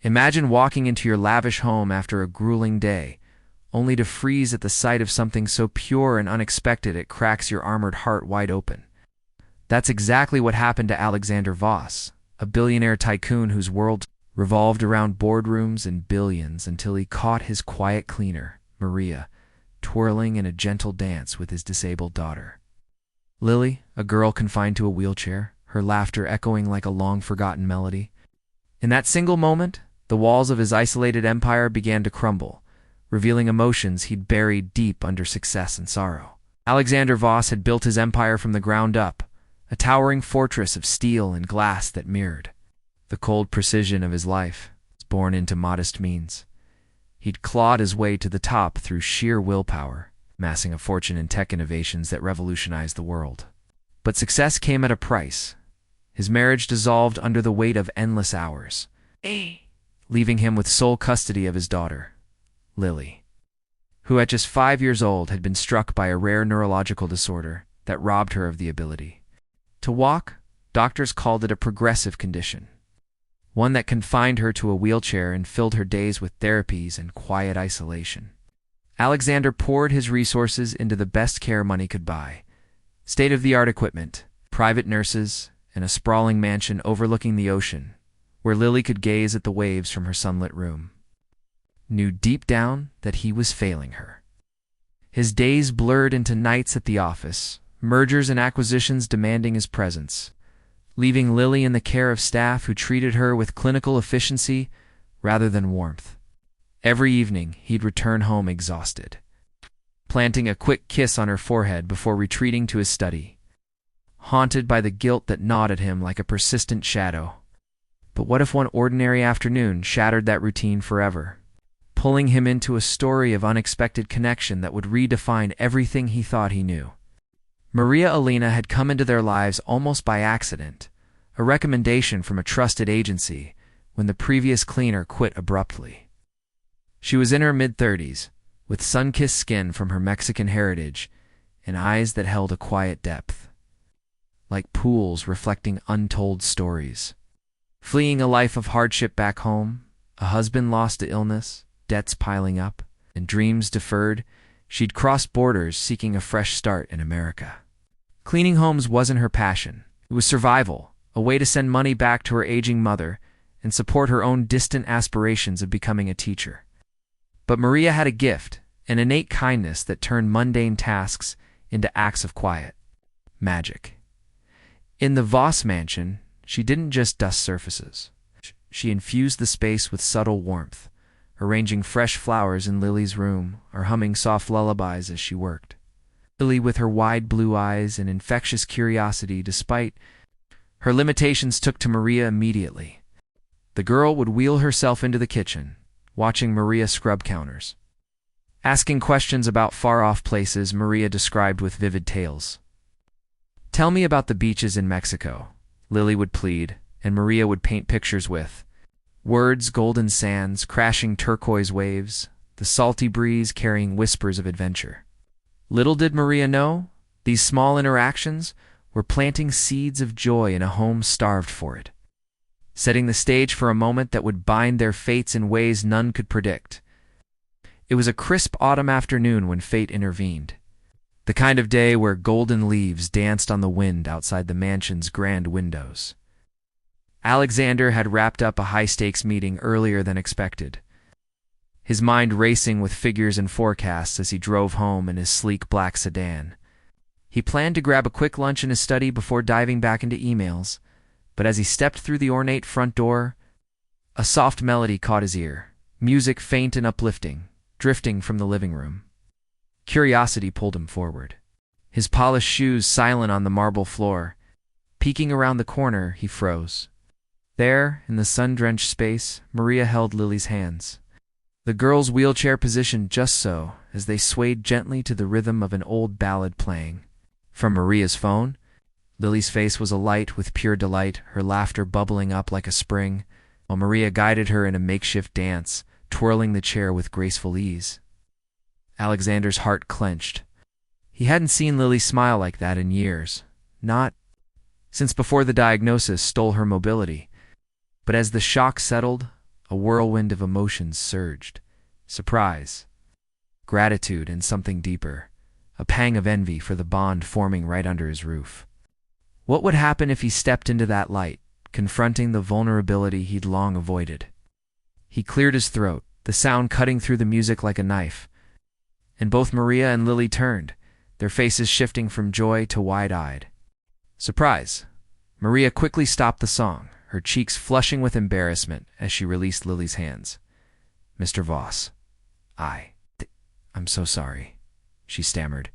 Imagine walking into your lavish home after a grueling day, only to freeze at the sight of something so pure and unexpected it cracks your armored heart wide open. That's exactly what happened to Alexander Voss, a billionaire tycoon whose world revolved around boardrooms and billions until he caught his quiet cleaner, Maria, twirling in a gentle dance with his disabled daughter. Lily, a girl confined to a wheelchair, her laughter echoing like a long-forgotten melody. In that single moment, the walls of his isolated empire began to crumble, revealing emotions he'd buried deep under success and sorrow. Alexander Voss had built his empire from the ground up, a towering fortress of steel and glass that mirrored the cold precision of his life, born into modest means. He'd clawed his way to the top through sheer willpower, amassing a fortune in tech innovations that revolutionized the world. But success came at a price. His marriage dissolved under the weight of endless hours, leaving him with sole custody of his daughter, Lily, who at just 5 years old had been struck by a rare neurological disorder that robbed her of the ability to walk. Doctors called it a progressive condition, one that confined her to a wheelchair and filled her days with therapies and quiet isolation. Alexander poured his resources into the best care money could buy: state-of-the-art equipment, private nurses, and a sprawling mansion overlooking the ocean, where Lily could gaze at the waves from her sunlit room. Knew deep down that he was failing her. His days blurred into nights at the office, mergers and acquisitions demanding his presence, leaving Lily in the care of staff who treated her with clinical efficiency rather than warmth. Every evening, he'd return home exhausted, planting a quick kiss on her forehead before retreating to his study, haunted by the guilt that gnawed at him like a persistent shadow. But what if one ordinary afternoon shattered that routine forever, pulling him into a story of unexpected connection that would redefine everything he thought he knew? Maria Elena had come into their lives almost by accident, a recommendation from a trusted agency, when the previous cleaner quit abruptly. She was in her mid-30s, with sun-kissed skin from her Mexican heritage and eyes that held a quiet depth, like pools reflecting untold stories. Fleeing a life of hardship back home, a husband lost to illness, debts piling up, and dreams deferred, she'd crossed borders seeking a fresh start in America. Cleaning homes wasn't her passion. It was survival, a way to send money back to her aging mother and support her own distant aspirations of becoming a teacher. But Maria had a gift, an innate kindness that turned mundane tasks into acts of quiet magic. In the Voss mansion, she didn't just dust surfaces. She infused the space with subtle warmth, arranging fresh flowers in Lily's room or humming soft lullabies as she worked. Lily, with her wide blue eyes and infectious curiosity despite her limitations, took to Maria immediately. The girl would wheel herself into the kitchen, watching Maria scrub counters, asking questions about far-off places Maria described with vivid tales. "Tell me about the beaches in Mexico," Lily would plead, and Maria would paint pictures with words: golden sands, crashing turquoise waves, the salty breeze carrying whispers of adventure. Little did Maria know, these small interactions were planting seeds of joy in a home starved for it, setting the stage for a moment that would bind their fates in ways none could predict. It was a crisp autumn afternoon when fate intervened, the kind of day where golden leaves danced on the wind outside the mansion's grand windows. Alexander had wrapped up a high-stakes meeting earlier than expected, his mind racing with figures and forecasts as he drove home in his sleek black sedan. He planned to grab a quick lunch in his study before diving back into emails, but as he stepped through the ornate front door, a soft melody caught his ear, music faint and uplifting, drifting from the living room. Curiosity pulled him forward, his polished shoes silent on the marble floor. Peeking around the corner, he froze. There, in the sun-drenched space, Maria held Lily's hands, the girl's wheelchair positioned just so, as they swayed gently to the rhythm of an old ballad playing. From Maria's phone, Lily's face was alight with pure delight, her laughter bubbling up like a spring, while Maria guided her in a makeshift dance, twirling the chair with graceful ease. Alexander's heart clenched. He hadn't seen Lily smile like that in years, not since before the diagnosis stole her mobility. But as the shock settled, A whirlwind of emotions surged. Surprise, gratitude, and something deeper. A pang of envy for the bond forming right under his roof. What would happen if he stepped into that light, confronting the vulnerability he'd long avoided? He cleared his throat, the sound cutting through the music like a knife. And both Maria and Lily turned, their faces shifting from joy to wide-eyed surprise. Maria quickly stopped the song, her cheeks flushing with embarrassment as she released Lily's hands. "Mr. Voss, I'm so sorry," she stammered,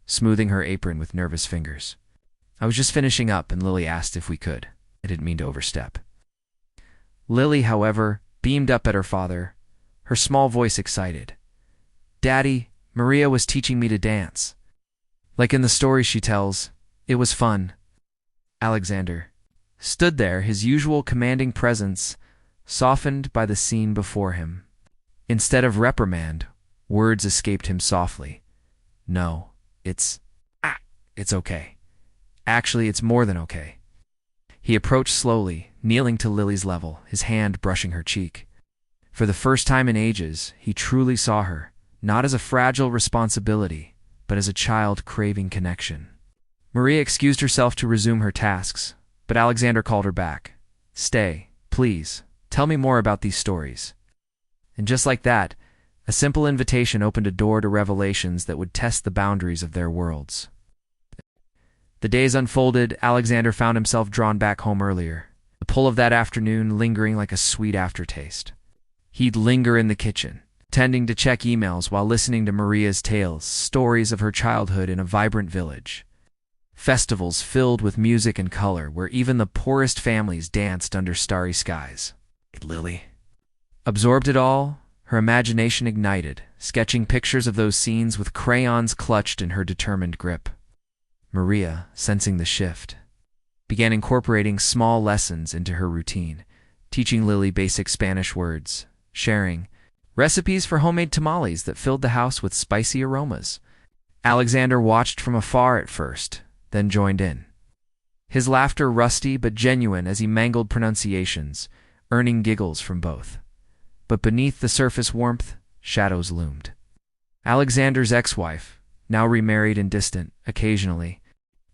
smoothing her apron with nervous fingers. "I was just finishing up and Lily asked if we could. I didn't mean to overstep." Lily, however, beamed up at her father, her small voice excited. "Daddy, Maria was teaching me to dance. Like in the story she tells. It was fun." Alexander stood there, his usual commanding presence softened by the scene before him. Instead of reprimand, words escaped him softly. "No, it's okay. Actually, it's more than okay." He approached slowly, kneeling to Lily's level, his hand brushing her cheek. For the first time in ages, he truly saw her, not as a fragile responsibility, but as a child craving connection. Maria excused herself to resume her tasks, but Alexander called her back. "Stay, please. Tell me more about these stories." And just like that, a simple invitation opened a door to revelations that would test the boundaries of their worlds. The days unfolded. Alexander found himself drawn back home earlier, the pull of that afternoon lingering like a sweet aftertaste. He'd linger in the kitchen, tending to check emails while listening to Maria's tales, stories of her childhood in a vibrant village. Festivals filled with music and color where even the poorest families danced under starry skies. Lily absorbed it all, her imagination ignited, sketching pictures of those scenes with crayons clutched in her determined grip. Maria, sensing the shift, began incorporating small lessons into her routine, teaching Lily basic Spanish words, sharing recipes for homemade tamales that filled the house with spicy aromas. Alexander watched from afar at first, then joined in. His laughter rusty but genuine as he mangled pronunciations, earning giggles from both. But beneath the surface warmth, shadows loomed. Alexander's ex-wife, now remarried and distant, occasionally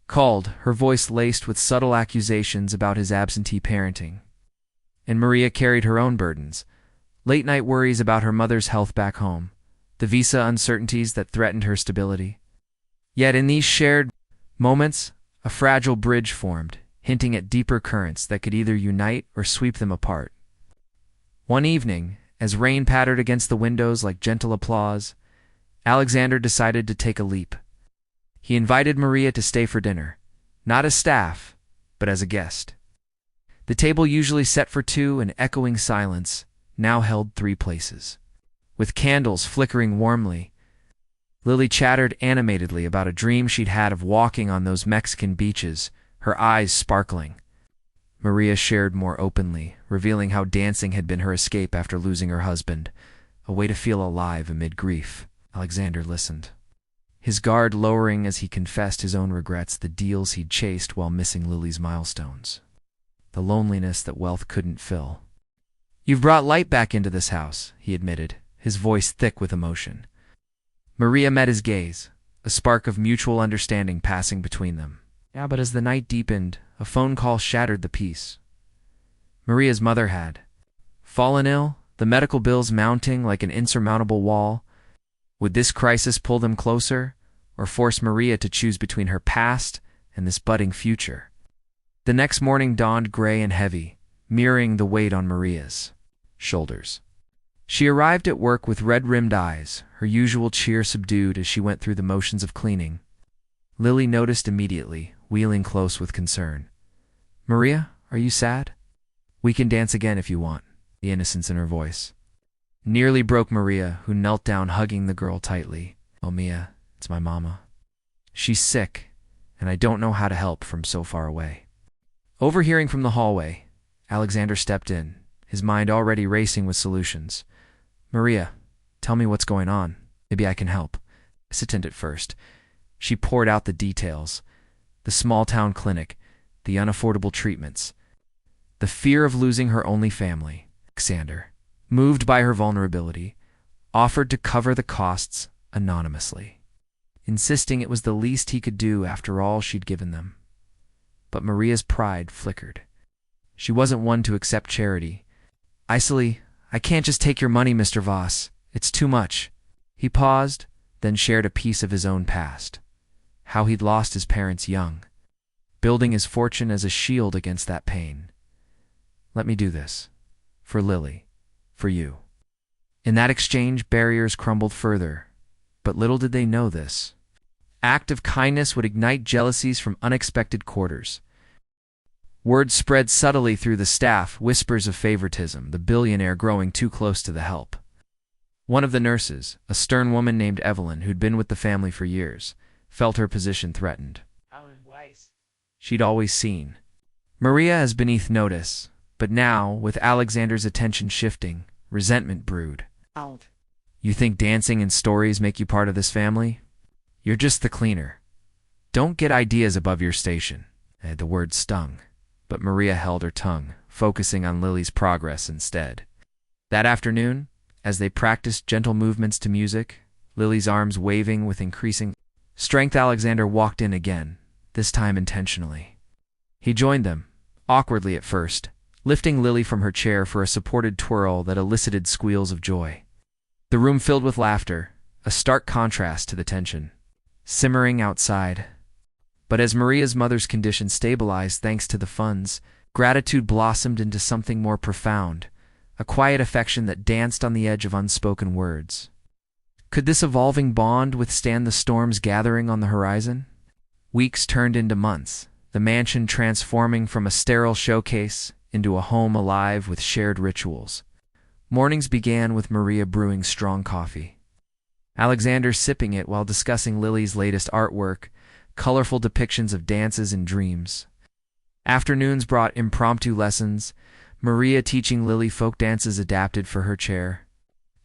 called, her voice laced with subtle accusations about his absentee parenting. And Maria carried her own burdens, late-night worries about her mother's health back home, the visa uncertainties that threatened her stability. Yet in these shared moments, a fragile bridge formed, hinting at deeper currents that could either unite or sweep them apart. One evening, as rain pattered against the windows like gentle applause, Alexander decided to take a leap. He invited Maria to stay for dinner, not as staff, but as a guest. The table usually set for two in echoing silence now held 3 places. With candles flickering warmly, Lily chattered animatedly about a dream she'd had of walking on those Mexican beaches, her eyes sparkling. Maria shared more openly, revealing how dancing had been her escape after losing her husband, a way to feel alive amid grief. Alexander listened, his guard lowering as he confessed his own regrets, the deals he'd chased while missing Lily's milestones, the loneliness that wealth couldn't fill. "You've brought light back into this house," he admitted, his voice thick with emotion. Maria met his gaze, a spark of mutual understanding passing between them. Yeah, but as the night deepened, a phone call shattered the peace. Maria's mother had fallen ill, the medical bills mounting like an insurmountable wall. Would this crisis pull them closer, or force Maria to choose between her past and this budding future? The next morning dawned gray and heavy, mirroring the weight on Maria's shoulders. She arrived at work with red-rimmed eyes, her usual cheer subdued as she went through the motions of cleaning. Lily noticed immediately, wheeling close with concern. "Maria, are you sad? We can dance again if you want," the innocence in her voice nearly broke Maria, who knelt down hugging the girl tightly. "Oh, Mia, it's my mama. She's sick, and I don't know how to help from so far away." Overhearing from the hallway, Alexander stepped in, his mind already racing with solutions. "Maria, tell me what's going on. Maybe I can help." Hesitant at first, she poured out the details, the small-town clinic, the unaffordable treatments, the fear of losing her only family. Alexander moved by her vulnerability, offered to cover the costs anonymously, insisting it was the least he could do after all she'd given them. But Maria's pride flickered. She wasn't one to accept charity. I can't just take your money, Mr. Voss. It's too much." He paused, then shared a piece of his own past. How he'd lost his parents young, building his fortune as a shield against that pain. "Let me do this. For Lily. For you." In that exchange, barriers crumbled further. But little did they know this act of kindness would ignite jealousies from unexpected quarters. Word spread subtly through the staff, whispers of favoritism, the billionaire growing too close to the help. One of the nurses, a stern woman named Evelyn, who'd been with the family for years, felt her position threatened. She'd always seen Maria as beneath notice, but now, with Alexander's attention shifting, resentment brewed. "You think dancing and stories make you part of this family? You're just the cleaner. Don't get ideas above your station." The word stung, but Maria held her tongue, focusing on Lily's progress instead. That afternoon, as they practiced gentle movements to music, Lily's arms waving with increasing strength, Alexander walked in again, this time intentionally. He joined them, awkwardly at first, lifting Lily from her chair for a supported twirl that elicited squeals of joy. The room filled with laughter, a stark contrast to the tension simmering outside. But as Maria's mother's condition stabilized thanks to the funds, gratitude blossomed into something more profound, a quiet affection that danced on the edge of unspoken words. Could this evolving bond withstand the storms gathering on the horizon? Weeks turned into months, the mansion transforming from a sterile showcase into a home alive with shared rituals. Mornings began with Maria brewing strong coffee, Alexander sipping it while discussing Lily's latest artwork, colorful depictions of dances and dreams. Afternoons brought impromptu lessons, Maria teaching Lily folk dances adapted for her chair,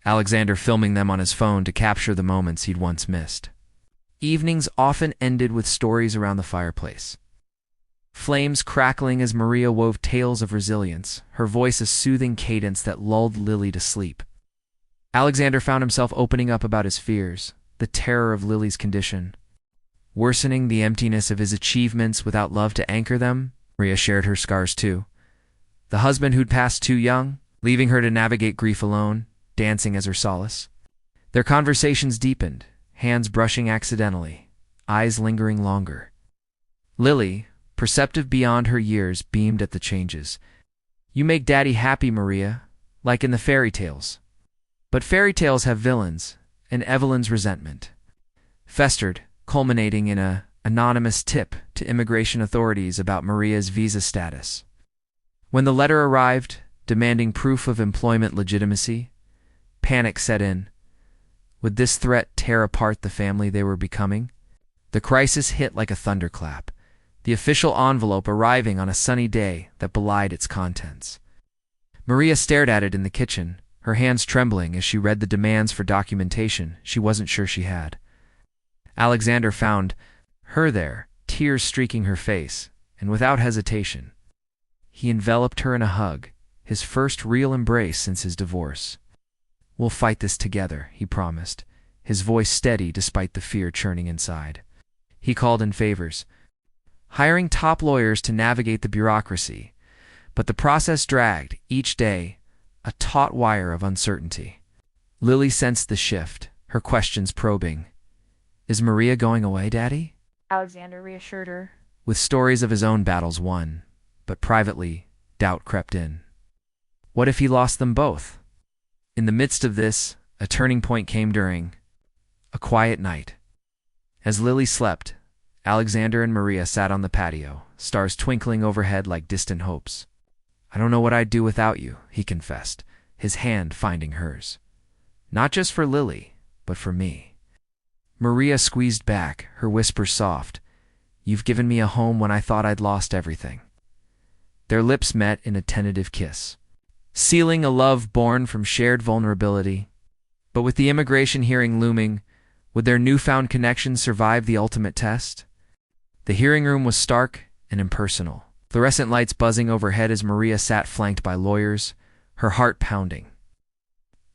Alexander filming them on his phone to capture the moments he'd once missed. Evenings often ended with stories around the fireplace, flames crackling as Maria wove tales of resilience, her voice a soothing cadence that lulled Lily to sleep. Alexander found himself opening up about his fears, the terror of Lily's condition, worsening the emptiness of his achievements without love to anchor them. Maria shared her scars too. The husband who'd passed too young, leaving her to navigate grief alone, dancing as her solace. Their conversations deepened, hands brushing accidentally, eyes lingering longer. Lily, perceptive beyond her years, beamed at the changes. "You make Daddy happy, Maria, like in the fairy tales." But fairy tales have villains, and Evelyn's resentment festered, culminating in an anonymous tip to immigration authorities about Maria's visa status. When the letter arrived, demanding proof of employment legitimacy, panic set in. Would this threat tear apart the family they were becoming? The crisis hit like a thunderclap, the official envelope arriving on a sunny day that belied its contents. Maria stared at it in the kitchen, her hands trembling as she read the demands for documentation she wasn't sure she had. Alexander found her there, tears streaking her face, and without hesitation, he enveloped her in a hug, his first real embrace since his divorce. "We'll fight this together," he promised, his voice steady despite the fear churning inside. He called in favors, hiring top lawyers to navigate the bureaucracy, but the process dragged, each day, a taut wire of uncertainty. Lily sensed the shift, her questions probing. "Is Maria going away, Daddy?" Alexander reassured her. With stories of his own battles won, but privately, doubt crept in. What if he lost them both? In the midst of this, a turning point came during a quiet night. As Lily slept, Alexander and Maria sat on the patio, stars twinkling overhead like distant hopes. "I don't know what I'd do without you," he confessed, his hand finding hers. "Not just for Lily, but for me." Maria squeezed back, her whisper soft. "You've given me a home when I thought I'd lost everything." Their lips met in a tentative kiss, sealing a love born from shared vulnerability. But with the immigration hearing looming, would their newfound connection survive the ultimate test? The hearing room was stark and impersonal, fluorescent lights buzzing overhead as Maria sat flanked by lawyers, her heart pounding.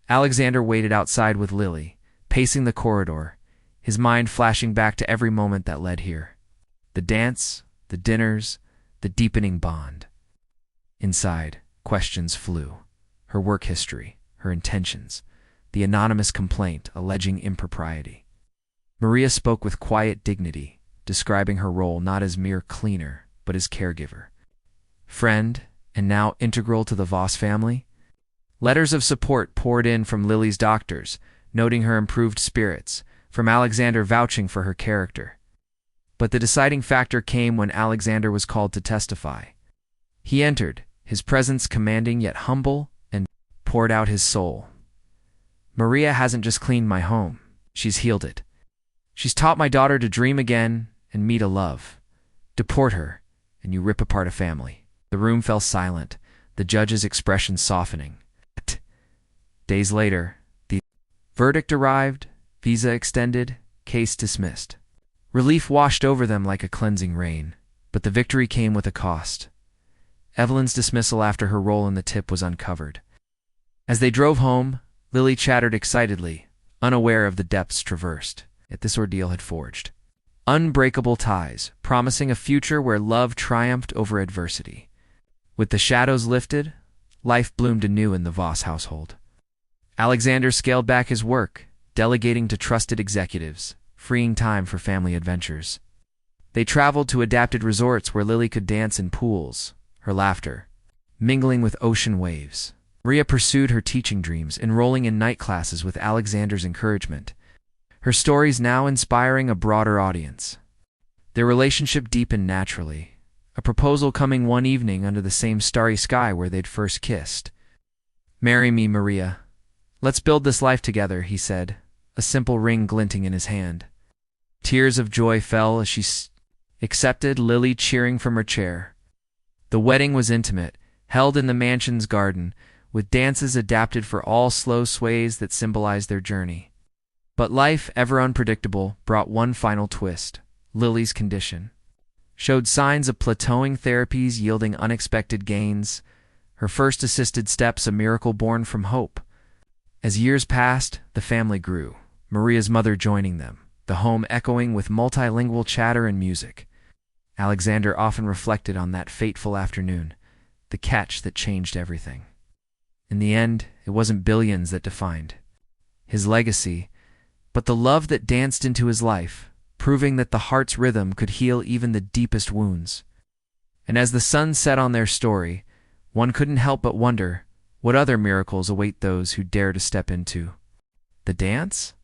Alexander waited outside with Lily, pacing the corridor, his mind flashing back to every moment that led here. The dance, the dinners, the deepening bond. Inside, questions flew. Her work history, her intentions, the anonymous complaint alleging impropriety. Maria spoke with quiet dignity, describing her role not as mere cleaner, but as caregiver. Friend, and now integral to the Voss family? Letters of support poured in from Lily's doctors, noting her improved spirits, from Alexander vouching for her character. But the deciding factor came when Alexander was called to testify. He entered, his presence commanding yet humble, and poured out his soul. Maria hasn't just cleaned my home, she's healed it. She's taught my daughter to dream again and meet a love. Deport her, and you rip apart a family. The room fell silent, the judge's expression softening. Days later, the verdict arrived, visa extended, case dismissed. Relief washed over them like a cleansing rain, but the victory came with a cost. Evelyn's dismissal after her role in the tip was uncovered. As they drove home, Lily chattered excitedly, unaware of the depths traversed, yet this ordeal had forged. Unbreakable ties, promising a future where love triumphed over adversity. With the shadows lifted, life bloomed anew in the Voss household. Alexander scaled back his work, delegating to trusted executives, freeing time for family adventures. They traveled to adapted resorts where Lily could dance in pools, her laughter mingling with ocean waves. Maria pursued her teaching dreams, enrolling in night classes with Alexander's encouragement, her stories now inspiring a broader audience. Their relationship deepened naturally, a proposal coming one evening under the same starry sky where they'd first kissed. "Marry me, Maria. Let's build this life together," he said, a simple ring glinting in his hand. Tears of joy fell as she accepted, Lily cheering from her chair. The wedding was intimate, held in the mansion's garden, with dances adapted for all slow sways that symbolized their journey. But life, ever unpredictable, brought one final twist. Lily's condition showed signs of plateauing, therapies yielding unexpected gains, her first assisted steps a miracle born from hope. As years passed, the family grew, Maria's mother joining them, the home echoing with multilingual chatter and music. Alexander often reflected on that fateful afternoon, the catch that changed everything. In the end, it wasn't billions that defined his legacy, but the love that danced into his life, proving that the heart's rhythm could heal even the deepest wounds. And as the sun set on their story, one couldn't help but wonder what other miracles await those who dare to step into the dance?